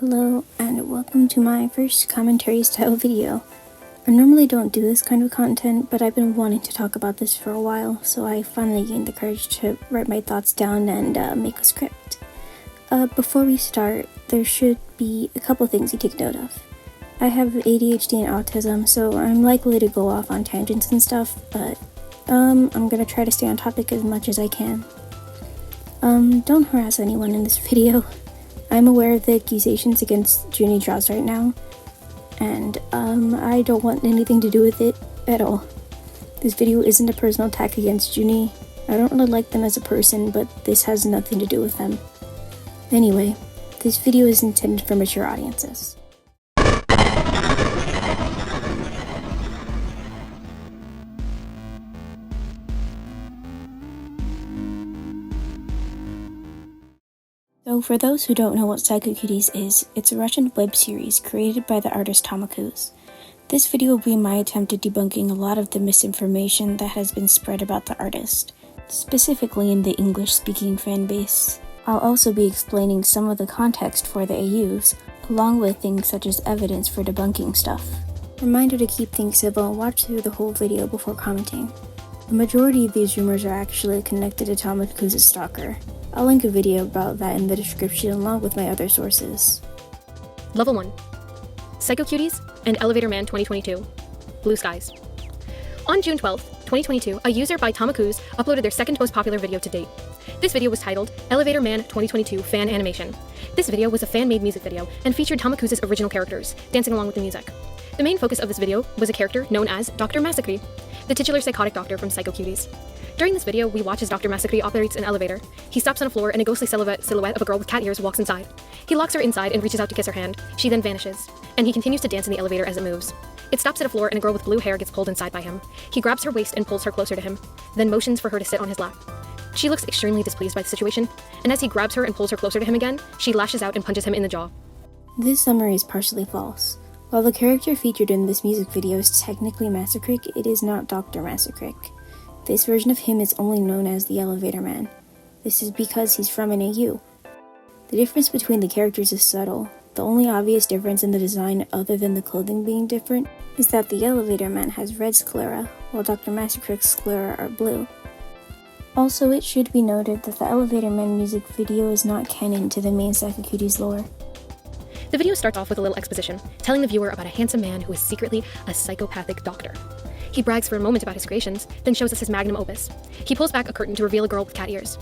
Hello and welcome to my first commentary style video. I normally don't do this kind of content, but I've been wanting to talk about this for a while, so I finally gained the courage to write my thoughts down and make a script. Before we start, there should be a couple things you take note of. I have ADHD and autism, so I'm likely to go off on tangents and stuff, but I'm gonna try to stay on topic as much as I can. Don't harass anyone in this video. I'm aware of the accusations against JuniDrawz right now, and I don't want anything to do with it at all. This video isn't a personal attack against Juni. I don't really like them as a person, but this has nothing to do with them. Anyway, this video is intended for mature audiences. So for those who don't know what Psychocuties is, it's a Russian web series created by the artist JuniDrawz. This video will be my attempt at debunking a lot of the misinformation that has been spread about the artist, specifically in the English-speaking fanbase. I'll also be explaining some of the context for the AUs, along with things such as evidence for debunking stuff. Reminder to keep things civil and watch through the whole video before commenting. The majority of these rumors are actually connected to JuniDrawz's stalker. I'll link a video about that in the description along with my other sources. Level 1. Psychocuties and Elevator Man 2022. Blue Skies. On June 12th, 2022, a user by JuniDrawz uploaded their second most popular video to date. This video was titled Elevator Man 2022 Fan Animation. This video was a fan-made music video and featured JuniDrawz's original characters, dancing along with the music. The main focus of this video was a character known as Dr. Massacre, the titular psychotic doctor from Psychocuties. During this video, we watch as Dr. Massacre operates an elevator. He stops on a floor and a ghostly silhouette of a girl with cat ears walks inside. He locks her inside and reaches out to kiss her hand. She then vanishes, and he continues to dance in the elevator as it moves. It stops at a floor and a girl with blue hair gets pulled inside by him. He grabs her waist and pulls her closer to him, then motions for her to sit on his lap. She looks extremely displeased by the situation, and as he grabs her and pulls her closer to him again, she lashes out and punches him in the jaw. This summary is partially false. While the character featured in this music video is technically Massacre, it is not Dr. Massacre. This version of him is only known as the Elevator Man. This is because he's from an AU. The difference between the characters is subtle. The only obvious difference in the design, other than the clothing being different, is that the Elevator Man has red sclera, while Dr. Massacre's sclera are blue. Also, it should be noted that the Elevator Man music video is not canon to the main Psychocuties lore. The video starts off with a little exposition, telling the viewer about a handsome man who is secretly a psychopathic doctor. He brags for a moment about his creations, then shows us his magnum opus. He pulls back a curtain to reveal a girl with cat ears.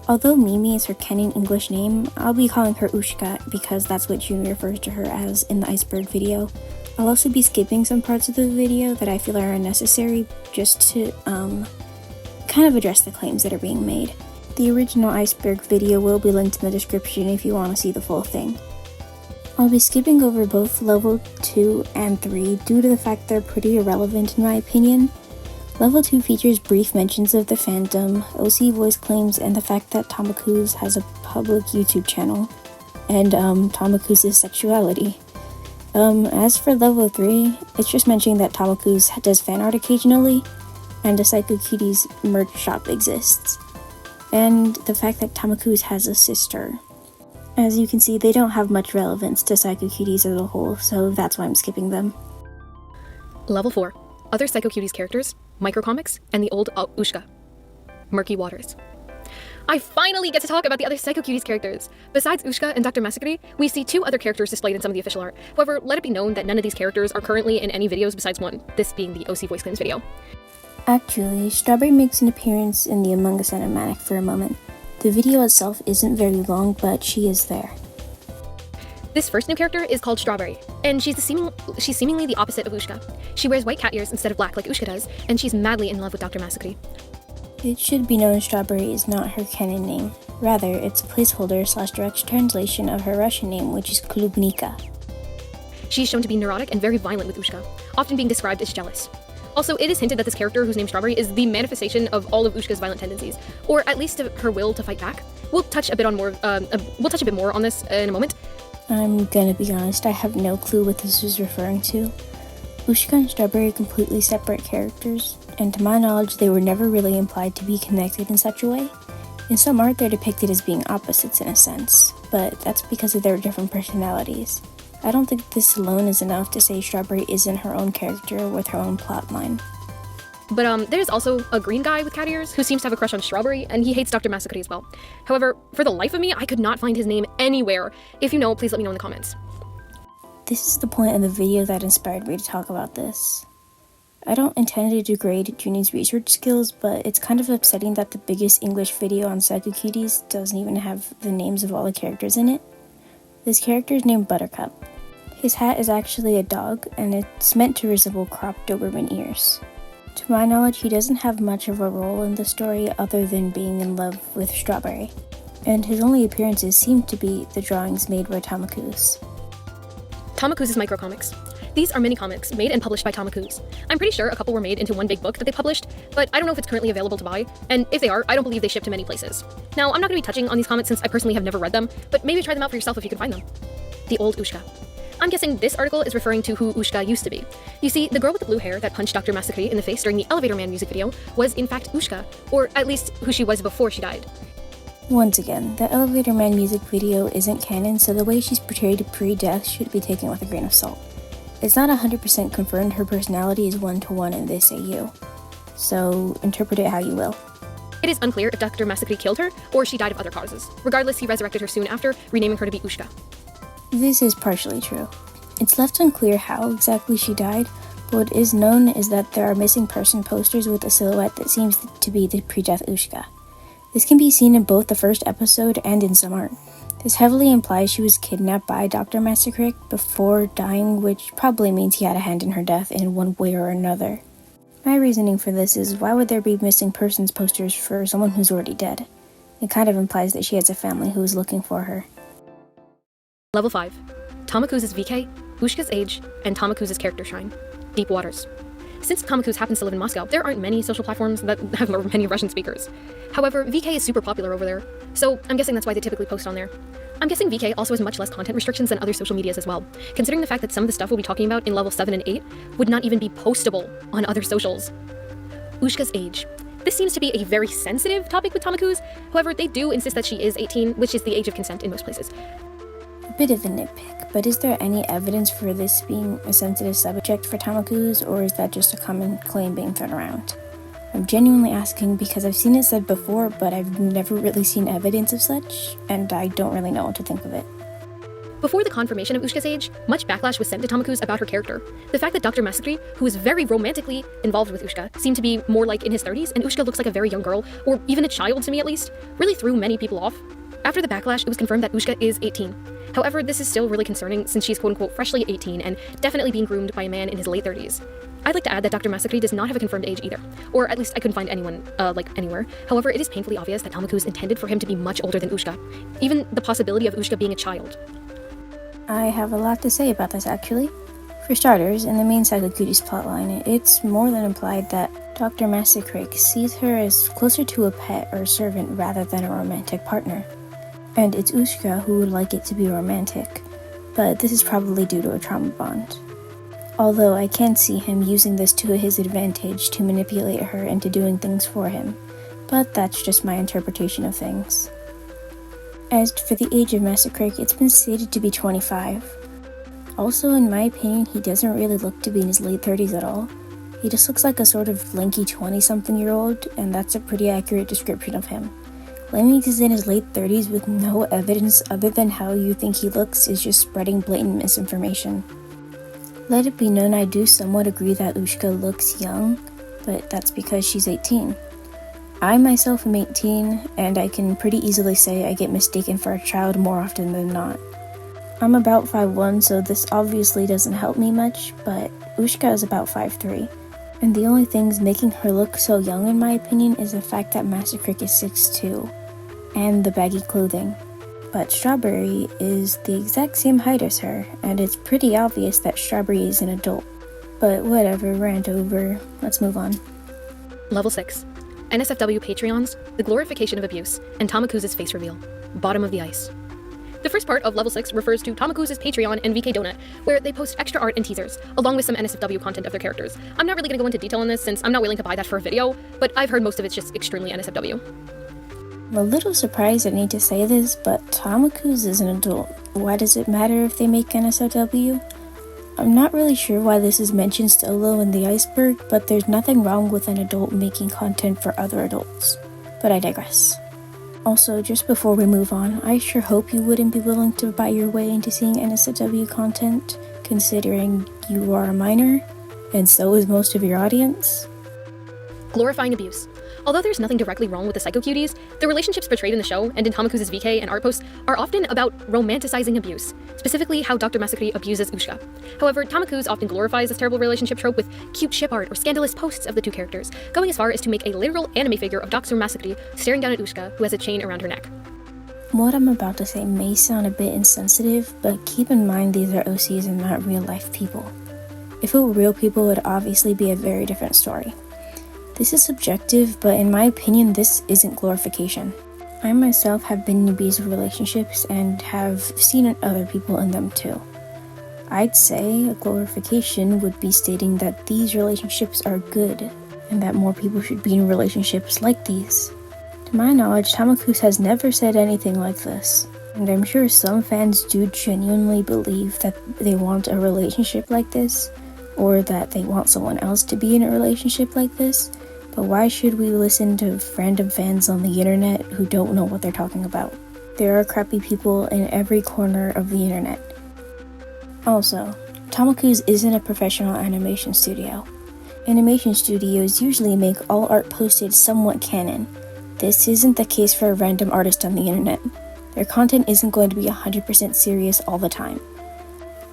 Although Mimi is her canon English name, I'll be calling her Ushka because that's what Juni refers to her as in the Iceberg video. I'll also be skipping some parts of the video that I feel are unnecessary just to, kind of address the claims that are being made. The original Iceberg video will be linked in the description if you want to see the full thing. I'll be skipping over both level 2 and 3 due to the fact they're pretty irrelevant in my opinion. Level 2 features brief mentions of the fandom, OC voice claims, and the fact that JuniDrawz has a public YouTube channel, and JuniDrawz's sexuality. As for level 3, it's just mentioning that JuniDrawz does fan art occasionally, and a Psychocuties merch shop exists, and the fact that JuniDrawz has a sister. As you can see, they don't have much relevance to Psychocuties as a whole, so that's why I'm skipping them. Level 4. Other Psychocuties characters, microcomics, and the old Ushka. Murky Waters. I finally get to talk about the other Psychocuties characters! Besides Ushka and Dr. Massacre, we see two other characters displayed in some of the official art. However, let it be known that none of these characters are currently in any videos besides one, this being the OC Voice Claims video. Actually, Strawberry makes an appearance in the Among Us cinematic for a moment. The video itself isn't very long, but she is there. This first new character is called Strawberry, and she's seemingly the opposite of Ushka. She wears white cat ears instead of black like Ushka does, and she's madly in love with Dr. Massacre. It should be known Strawberry is not her canon name. Rather, it's a placeholder / direct translation of her Russian name, which is Klubnika. She's shown to be neurotic and very violent with Ushka, often being described as jealous. Also, it is hinted that this character, whose name Strawberry, is the manifestation of all of Ushka's violent tendencies, or at least of her will to fight back. We'll touch a bit more on this in a moment. I'm gonna be honest, I have no clue what this is referring to. Ushka and Strawberry are completely separate characters, and to my knowledge, they were never really implied to be connected in such a way. In some art, they're depicted as being opposites in a sense. but that's because of their different personalities. I don't think this alone is enough to say Strawberry isn't her own character with her own plotline. But there's also a green guy with cat ears who seems to have a crush on Strawberry, and he hates Dr. Massacre as well. However, for the life of me, I could not find his name anywhere. If you know, please let me know in the comments. This is the point in the video that inspired me to talk about this. I don't intend to degrade Juni's research skills, but it's kind of upsetting that the biggest English video on Psychocuties doesn't even have the names of all the characters in it. This character is named Buttercup. His hat is actually a dog, and it's meant to resemble cropped Doberman ears. To my knowledge, he doesn't have much of a role in the story other than being in love with Strawberry, and his only appearances seem to be the drawings made by Tamaku's. Tamaku's microcomics. These are mini comics made and published by Tamaku's. I'm pretty sure a couple were made into one big book that they published, but I don't know if it's currently available to buy, and if they are, I don't believe they ship to many places. Now, I'm not going to be touching on these comics since I personally have never read them, but maybe try them out for yourself if you can find them. The Old Ushka. I'm guessing this article is referring to who Ushka used to be. You see, the girl with the blue hair that punched Dr. Massacre in the face during the Elevator Man music video was in fact Ushka, or at least who she was before she died. Once again, the Elevator Man music video isn't canon, so the way she's portrayed pre-death should be taken with a grain of salt. It's not 100% confirmed her personality is one-to-one in this AU, so interpret it how you will. It is unclear if Dr. Massacre killed her, or she died of other causes. Regardless, he resurrected her soon after, renaming her to be Ushka. This is partially true. It's left unclear how exactly she died, but what is known is that there are missing person posters with a silhouette that seems to be the pre-death Ushka. This can be seen in both the first episode and in some art. This heavily implies she was kidnapped by Dr. Massacre before dying, which probably means he had a hand in her death in one way or another. My reasoning for this is, why would there be missing persons posters for someone who's already dead? It kind of implies that she has a family who is looking for her. Level 5. Tamaku's VK, Ushka's age, and Tamaku's character shrine. Deep Waters. Since Tamaku's happens to live in Moscow, there aren't many social platforms that have many Russian speakers. However, VK is super popular over there, so I'm guessing that's why they typically post on there. I'm guessing VK also has much less content restrictions than other social medias as well, considering the fact that some of the stuff we'll be talking about in level 7 and 8 would not even be postable on other socials. Ushka's age. This seems to be a very sensitive topic with Tamaku's, however, they do insist that she is 18, which is the age of consent in most places. A bit of a nitpick, but is there any evidence for this being a sensitive subject for Tamaku's, or is that just a common claim being thrown around? I'm genuinely asking because I've seen it said before, but I've never really seen evidence of such, and I don't really know what to think of it. Before the confirmation of Ushka's age, much backlash was sent to Tamaku's about her character. The fact that Dr. Massacre, who is very romantically involved with Ushka, seemed to be more like in his 30s, and Ushka looks like a very young girl, or even a child to me at least, really threw many people off. After the backlash, it was confirmed that Ushka is 18. However, this is still really concerning since she's quote-unquote freshly 18 and definitely being groomed by a man in his late 30s. I'd like to add that Dr. Massacre does not have a confirmed age either, or at least I couldn't find anyone, anywhere. However, it is painfully obvious that Tamaku is intended for him to be much older than Ushka, even the possibility of Ushka being a child. I have a lot to say about this actually. For starters, in the main Psychocuties plotline, it's more than implied that Dr. Massacre sees her as closer to a pet or servant rather than a romantic partner. And it's Ushka who would like it to be romantic, but this is probably due to a trauma bond. Although I can see him using this to his advantage to manipulate her into doing things for him, but that's just my interpretation of things. As for the age of Massacre, it's been stated to be 25. Also, in my opinion, he doesn't really look to be in his late 30s at all. He just looks like a sort of lanky 20-something-year-old, and that's a pretty accurate description of him. Claiming he's in his late 30s with no evidence other than how you think he looks is just spreading blatant misinformation. Let it be known I do somewhat agree that Ushka looks young, but that's because she's 18. I myself am 18, and I can pretty easily say I get mistaken for a child more often than not. I'm about 5'1", so this obviously doesn't help me much, but Ushka is about 5'3". And the only things making her look so young in my opinion is the fact that Massacre is 6'2", and the baggy clothing. But Strawberry is the exact same height as her, and it's pretty obvious that Strawberry is an adult. But whatever, rant over, let's move on. Level 6. NSFW Patreons, The Glorification of Abuse, and Tamaku's face reveal. Bottom of the ice. The first part of Level 6 refers to Tamaku's Patreon and VK Donut, where they post extra art and teasers, along with some NSFW content of their characters. I'm not really going to go into detail on this since I'm not willing to buy that for a video, but I've heard most of it's just extremely NSFW. I'm a little surprised I need to say this, but Tamaku's is an adult. Why does it matter if they make NSFW? I'm not really sure why this is mentioned solo in the Iceberg, but there's nothing wrong with an adult making content for other adults. But I digress. Also, just before we move on, I sure hope you wouldn't be willing to buy your way into seeing NSFW content, considering you are a minor, and so is most of your audience. Glorifying abuse. Although there's nothing directly wrong with the Psychocuties, the relationships portrayed in the show and in Tamaku's VK and art posts are often about romanticizing abuse, specifically how Dr. Masakri abuses Ushka. However, Tamaku's often glorifies this terrible relationship trope with cute ship art or scandalous posts of the two characters, going as far as to make a literal anime figure of Dr. Masakri staring down at Ushka, who has a chain around her neck. What I'm about to say may sound a bit insensitive, but keep in mind these are OCs and not real life people. If it were real people, it would obviously be a very different story. This is subjective, but in my opinion, this isn't glorification. I myself have been in abusive relationships and have seen other people in them too. I'd say a glorification would be stating that these relationships are good and that more people should be in relationships like these. To my knowledge, Tamaku has never said anything like this, and I'm sure some fans do genuinely believe that they want a relationship like this, or that they want someone else to be in a relationship like this. But why should we listen to random fans on the internet who don't know what they're talking about? There are crappy people in every corner of the internet. Also, Tamaku's isn't a professional animation studio. Animation studios usually make all art posted somewhat canon. This isn't the case for a random artist on the internet. Their content isn't going to be 100% serious all the time.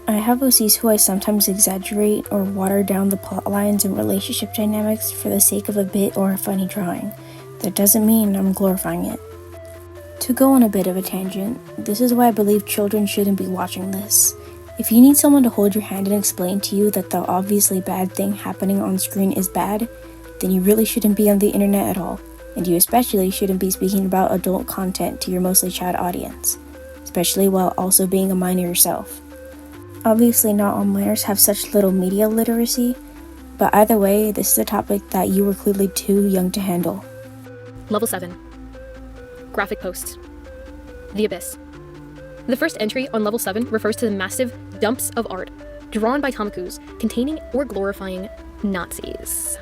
I have OCs who I sometimes exaggerate or water down the plot lines and relationship dynamics for the sake of a bit or a funny drawing. That doesn't mean I'm glorifying it. To go on a bit of a tangent, this is why I believe children shouldn't be watching this. If you need someone to hold your hand and explain to you that the obviously bad thing happening on screen is bad, then you really shouldn't be on the internet at all, and you especially shouldn't be speaking about adult content to your mostly child audience, especially while also being a minor yourself. Obviously not all minors have such little media literacy, but either way, this is a topic that you were clearly too young to handle. Level 7. Graphic posts. The Abyss. The first entry on Level 7 refers to the massive dumps of art drawn by Tamaku's containing or glorifying Nazis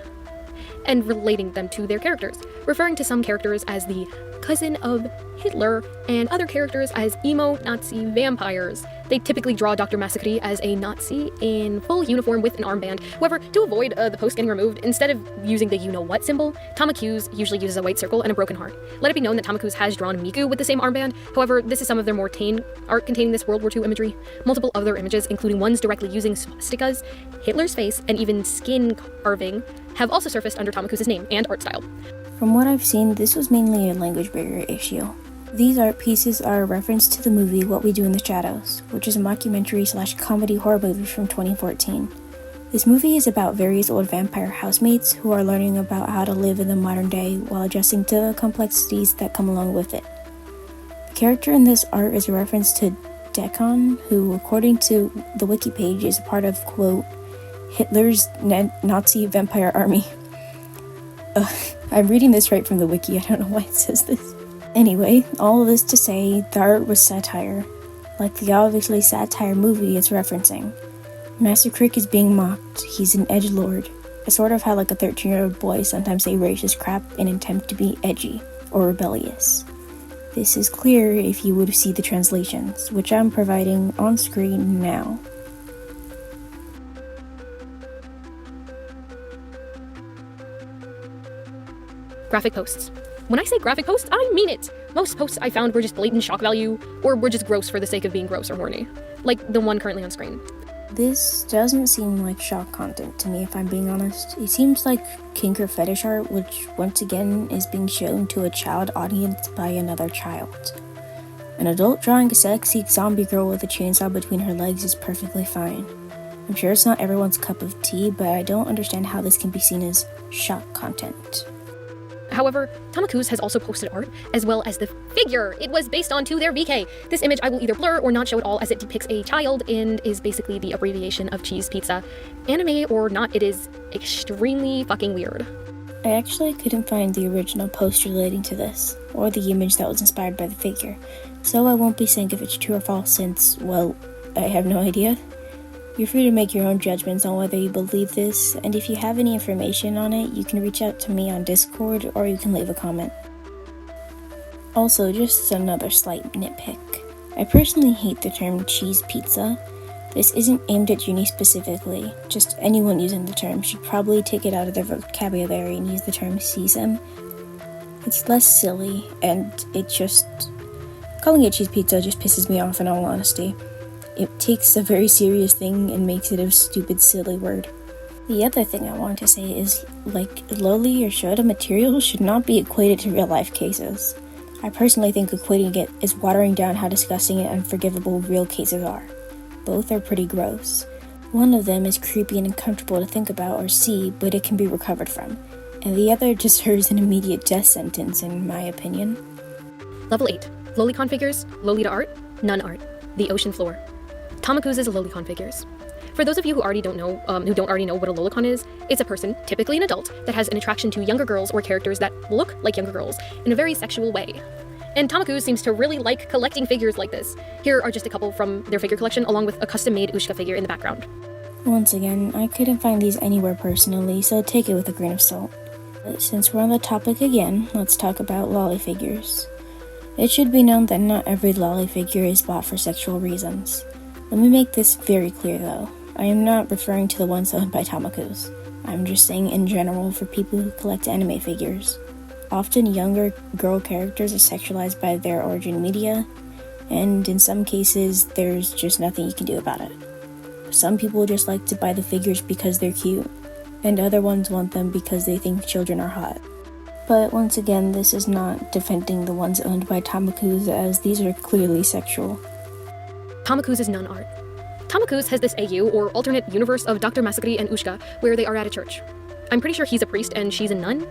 and relating them to their characters, referring to some characters as the cousin of Hitler and other characters as emo Nazi vampires. They typically draw Dr. Masakri as a Nazi in full uniform with an armband. However, to avoid the post getting removed, instead of using the you-know-what symbol, Tamaku's usually uses a white circle and a broken heart. Let it be known that Tamaku's has drawn Miku with the same armband. However, this is some of their more tame art containing this World War II imagery. Multiple other images, including ones directly using swastikas, Hitler's face, and even skin carving, have also surfaced under Tamaku's name and art style. From what I've seen, this was mainly a language barrier issue. These art pieces are a reference to the movie What We Do in the Shadows, which is a mockumentary/comedy horror movie from 2014. This movie is about various old vampire housemates who are learning about how to live in the modern day while adjusting to the complexities that come along with it. The character in this art is a reference to Dekon, who, according to the wiki page, is part of, quote, Hitler's Nazi vampire army. I'm reading this right from the wiki, I don't know why it says this. Anyway, all of this to say, the art was satire, like the obviously satire movie it's referencing. Master Crick is being mocked, he's an edgelord. It's sort of how like a 13-year-old boy sometimes say racist crap in an attempt to be edgy or rebellious. This is clear if you would see the translations, which I'm providing on screen now. Graphic posts. When I say graphic posts, I mean it! Most posts I found were just blatant shock value, or were just gross for the sake of being gross or horny. Like the one currently on screen. This doesn't seem like shock content to me, if I'm being honest. It seems like kink or fetish art, which once again is being shown to a child audience by another child. An adult drawing a sexy zombie girl with a chainsaw between her legs is perfectly fine. I'm sure it's not everyone's cup of tea, but I don't understand how this can be seen as shock content. However, Tamaku's has also posted art, as well as the figure it was based on to their VK. This image I will either blur or not show at all, as it depicts a child and is basically the abbreviation of cheese pizza. Anime or not, it is extremely fucking weird. I actually couldn't find the original post relating to this, or the image that was inspired by the figure, so I won't be saying if it's true or false since, well, I have no idea. You're free to make your own judgments on whether you believe this, and if you have any information on it, you can reach out to me on Discord, or you can leave a comment. Also, just another slight nitpick. I personally hate the term cheese pizza. This isn't aimed at Junie specifically, just anyone using the term should probably take it out of their vocabulary and use the term sesame. It's less silly, and calling it cheese pizza just pisses me off in all honesty. It takes a very serious thing and makes it a stupid, silly word. The other thing I want to say is, loli or shota material should not be equated to real life cases. I personally think equating it is watering down how disgusting and unforgivable real cases are. Both are pretty gross. One of them is creepy and uncomfortable to think about or see, but it can be recovered from. And the other deserves an immediate death sentence, in my opinion. Level 8. Lolicon figures, Lolita art, nun art, the ocean floor. Tamaku's Lolicon figures. For those of you who don't already know what a lolicon is, it's a person, typically an adult, that has an attraction to younger girls or characters that look like younger girls in a very sexual way. And Tamaku seems to really like collecting figures like this. Here are just a couple from their figure collection, along with a custom-made Ushka figure in the background. Once again, I couldn't find these anywhere personally, so take it with a grain of salt. But since we're on the topic again, let's talk about lolly figures. It should be known that not every lolly figure is bought for sexual reasons. Let me make this very clear though. I am not referring to the ones owned by Tamaku's. I'm just saying in general for people who collect anime figures. Often younger girl characters are sexualized by their origin media, and in some cases, there's just nothing you can do about it. Some people just like to buy the figures because they're cute, and other ones want them because they think children are hot. But once again, this is not defending the ones owned by Tamaku's, as these are clearly sexual. Tamaku's nun art. Tamaku's has this AU, or alternate universe, of Dr. Masakuri and Ushka, where they are at a church. I'm pretty sure he's a priest and she's a nun,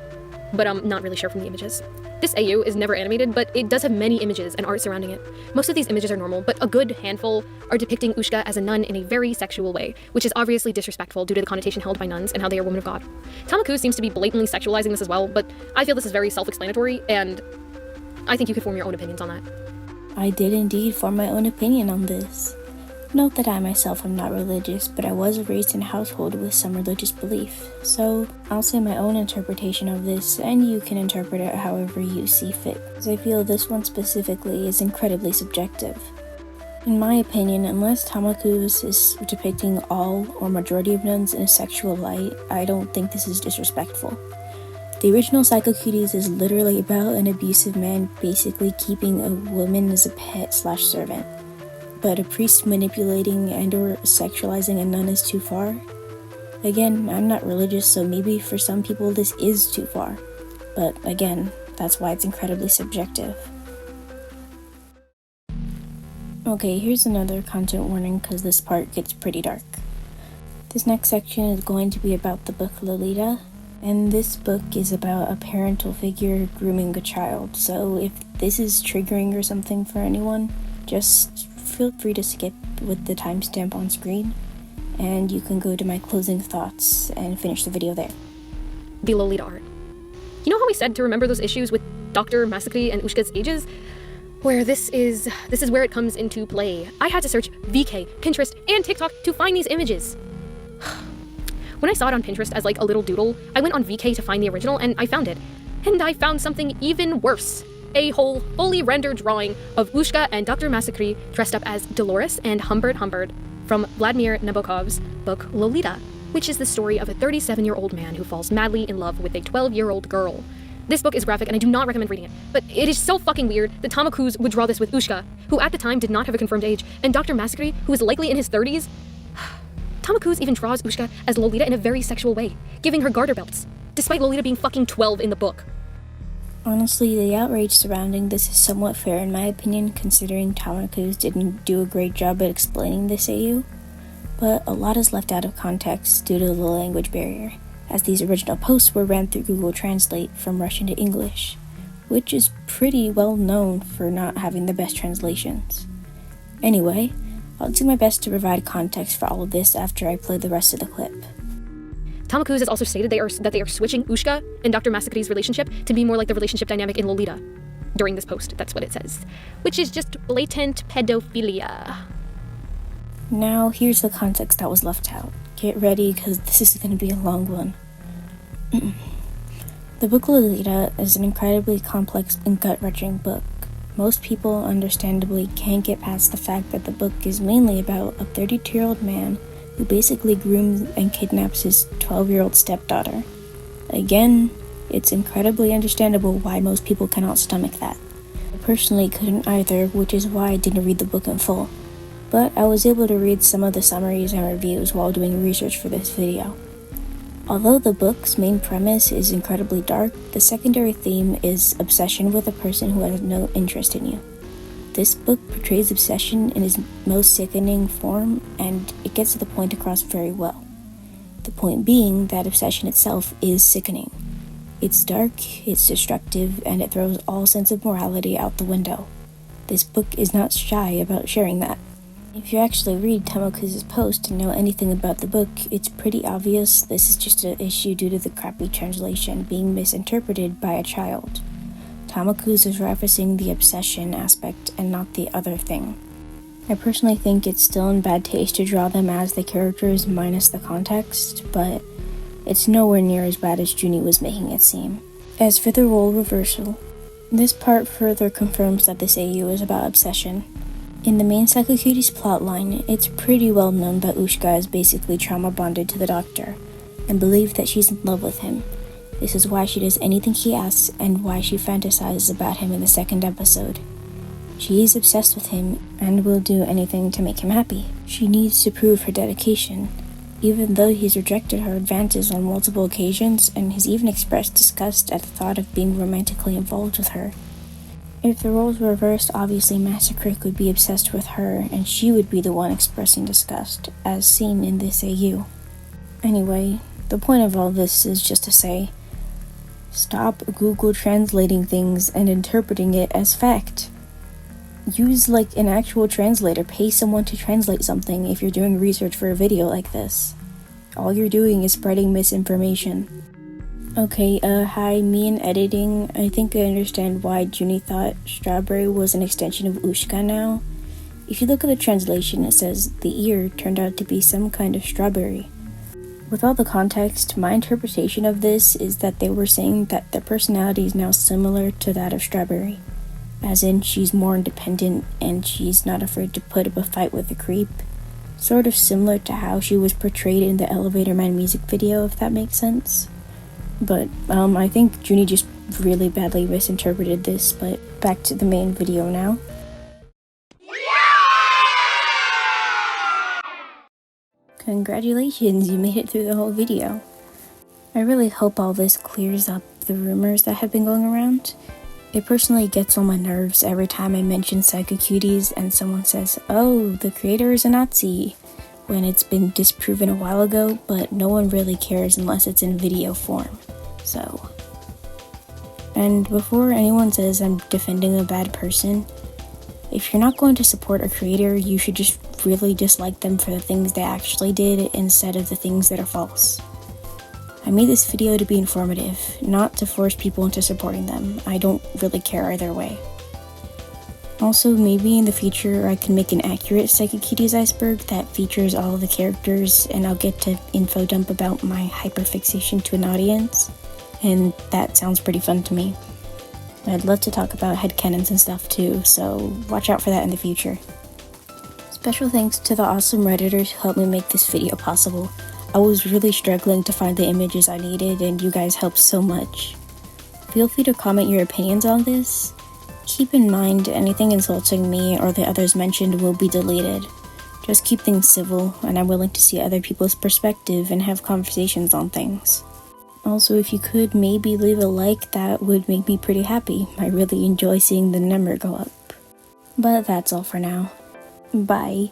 but I'm not really sure from the images. This AU is never animated, but it does have many images and art surrounding it. Most of these images are normal, but a good handful are depicting Ushka as a nun in a very sexual way, which is obviously disrespectful due to the connotation held by nuns and how they are women of God. Tamaku seems to be blatantly sexualizing this as well, but I feel this is very self-explanatory, and I think you could form your own opinions on that. I did indeed form my own opinion on this. Note that I myself am not religious, but I was raised in a household with some religious belief, so I'll say my own interpretation of this, and you can interpret it however you see fit, as I feel this one specifically is incredibly subjective. In my opinion, unless Tamaku's is depicting all or majority of nuns in a sexual light, I don't think this is disrespectful. The original Psychocuties is literally about an abusive man basically keeping a woman as a pet/servant. But a priest manipulating and or sexualizing a nun is too far? Again, I'm not religious, so maybe for some people this is too far. But again, that's why it's incredibly subjective. Okay, here's another content warning because this part gets pretty dark. This next section is going to be about the book Lolita, and this book is about a parental figure grooming a child, so if this is triggering or something for anyone, just feel free to skip with the timestamp on screen, and you can go to my closing thoughts and finish the video there. The Lolita art. You know how we said to remember those issues with Dr. Masakuri and Ushka's ages? Where this is where it comes into play. I had to search VK, Pinterest, and TikTok to find these images. When I saw it on Pinterest as like a little doodle, I went on VK to find the original and I found it. And I found something even worse. A whole fully rendered drawing of Ushka and Dr. Masakuri dressed up as Dolores and Humbert from Vladimir Nabokov's book Lolita, which is the story of a 37-year-old man who falls madly in love with a 12-year-old girl. This book is graphic and I do not recommend reading it, but it is so fucking weird that Tamaku's would draw this with Ushka, who at the time did not have a confirmed age, and Dr. Masakuri, who is likely in his 30s. Tamaku's even draws Ushka as Lolita in a very sexual way, giving her garter belts, despite Lolita being fucking 12 in the book. Honestly, the outrage surrounding this is somewhat fair in my opinion, considering Tamaku's didn't do a great job at explaining this AU, but a lot is left out of context due to the language barrier, as these original posts were ran through Google Translate from Russian to English, which is pretty well known for not having the best translations. Anyway, I'll do my best to provide context for all of this after I play the rest of the clip. Tamaku's has also stated that they are switching Ushka and Dr. Masakuri's relationship to be more like the relationship dynamic in Lolita during this post. That's what it says. Which is just blatant pedophilia. Now, here's the context that was left out. Get ready, because this is going to be a long one. The book Lolita is an incredibly complex and gut-wrenching book. Most people, understandably, can't get past the fact that the book is mainly about a 32-year-old man who basically grooms and kidnaps his 12-year-old stepdaughter. Again, it's incredibly understandable why most people cannot stomach that. I personally couldn't either, which is why I didn't read the book in full, but I was able to read some of the summaries and reviews while doing research for this video. Although the book's main premise is incredibly dark, the secondary theme is obsession with a person who has no interest in you. This book portrays obsession in its most sickening form, and it gets to the point across very well. The point being that obsession itself is sickening. It's dark, it's destructive, and it throws all sense of morality out the window. This book is not shy about sharing that. If you actually read Tamaku's post and know anything about the book, it's pretty obvious this is just an issue due to the crappy translation being misinterpreted by a child. Tamaku's is referencing the obsession aspect and not the other thing. I personally think it's still in bad taste to draw them as the characters minus the context, but it's nowhere near as bad as Juni was making it seem. As for the role reversal, this part further confirms that this AU is about obsession. In the main Psychocuties plotline, it's pretty well known that Ushka is basically trauma bonded to the doctor, and believes that she's in love with him. This is why she does anything he asks, and why she fantasizes about him in the second episode. She is obsessed with him, and will do anything to make him happy. She needs to prove her dedication, even though he's rejected her advances on multiple occasions, and has even expressed disgust at the thought of being romantically involved with her. If the roles were reversed, obviously Masakuri would be obsessed with her, and she would be the one expressing disgust, as seen in this AU. Anyway, the point of all this is just to say, stop Google translating things and interpreting it as fact. Use like an actual translator. Pay someone to translate something if you're doing research for a video like this. All you're doing is spreading misinformation. Okay, hi, me in editing. I think I understand why Juni thought strawberry was an extension of Ushka now. If you look at the translation, it says the ear turned out to be some kind of strawberry. With all the context, my interpretation of this is that they were saying that their personality is now similar to that of strawberry. As in, she's more independent and she's not afraid to put up a fight with a creep. Sort of similar to how she was portrayed in the Elevator Man music video, if that makes sense. But, I think Juni just really badly misinterpreted this, but back to the main video now. Congratulations, you made it through the whole video. I really hope all this clears up the rumors that have been going around. It personally gets on my nerves every time I mention Psychocuties and someone says, oh, the creator is a Nazi, when it's been disproven a while ago, but no one really cares unless it's in video form. So. And before anyone says I'm defending a bad person, if you're not going to support a creator, you should just really dislike them for the things they actually did instead of the things that are false. I made this video to be informative, not to force people into supporting them. I don't really care either way. Also, maybe in the future I can make an accurate Psychocuties Iceberg that features all of the characters, and I'll get to info dump about my hyperfixation to an audience, and that sounds pretty fun to me. I'd love to talk about headcanons and stuff too, so watch out for that in the future. Special thanks to the awesome Redditors who helped me make this video possible. I was really struggling to find the images I needed, and you guys helped so much. Feel free to comment your opinions on this. Keep in mind, anything insulting me or the others mentioned will be deleted. Just keep things civil, and I'm willing to see other people's perspective and have conversations on things. Also, if you could maybe leave a like, that would make me pretty happy. I really enjoy seeing the number go up. But that's all for now. Bye.